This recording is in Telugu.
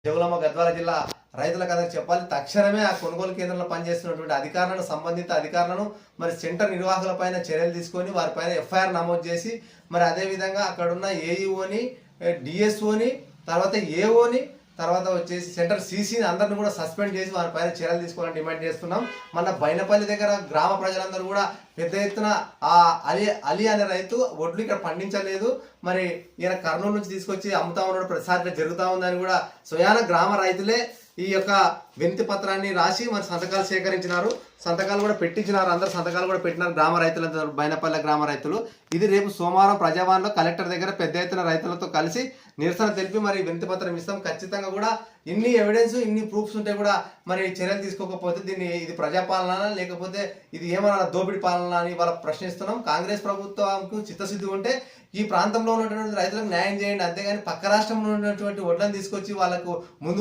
జోగులాంబ గద్వాల జిల్లా రైతుల కథకు చెప్పాలి. తక్షణమే ఆ కొనుగోలు కేంద్రంలో పనిచేస్తున్నటువంటి అధికారులను, సంబంధిత అధికారులను, మరి సెంటర్ నిర్వాహకులపైన చర్యలు తీసుకొని వారిపైన ఎఫ్ఐఆర్ నమోదు చేసి, మరి అదేవిధంగా అక్కడున్న ఏఈఓని, డిఎస్ఓని, తర్వాత ఏఓని, తర్వాత వచ్చేసి సెంటర్ సీసీని అందరిని కూడా సస్పెండ్ చేసి వారిపైన చర్యలు తీసుకోవాలని డిమాండ్ చేస్తున్నాం. మన బైనపల్లి దగ్గర గ్రామ ప్రజలందరూ కూడా పెద్ద ఎత్తున ఆ అలీ అనే రైతు ఒడ్లు ఇక్కడ పండించలేదు, మరి ఈయన కర్నూలు నుంచి తీసుకొచ్చి అమ్ముతా ఉన్నాడు, ప్రతిసారి జరుగుతూ ఉందని కూడా స్వయాన గ్రామ రైతులే ఈ యొక్క వినతి పత్రాన్ని రాసి మరి సంతకాలు సేకరించినారు, సంతకాలు కూడా పెట్టించినారు. అందరు సంతకాలు కూడా పెట్టినారు గ్రామ రైతులందరూ, బైనపల్లె గ్రామ రైతులు. ఇది రేపు సోమవారం ప్రజావాణిలో కలెక్టర్ దగ్గర పెద్ద ఎత్తున రైతులతో కలిసి నిరసన తెలిపి మరి వినతి పత్రం ఇస్తాం. ఖచ్చితంగా కూడా ఇన్ని ఎవిడెన్స్, ఇన్ని ప్రూఫ్స్ ఉంటే కూడా మరి చర్యలు తీసుకోకపోతే ఇది ప్రజాపాలన లేకపోతే ఇది ఏమన్నా దోపిడి పాలన అని వాళ్ళ ప్రశ్నిస్తున్నాం. కాంగ్రెస్ ప్రభుత్వంకు చిత్తశుద్ధి ఉంటే ఈ ప్రాంతంలో ఉన్నటువంటి రైతులకు న్యాయం చేయండి, అంతేగాని పక్క రాష్ట్రంలో ఉన్నటువంటి వడ్లను తీసుకొచ్చి వాళ్ళకు ముందు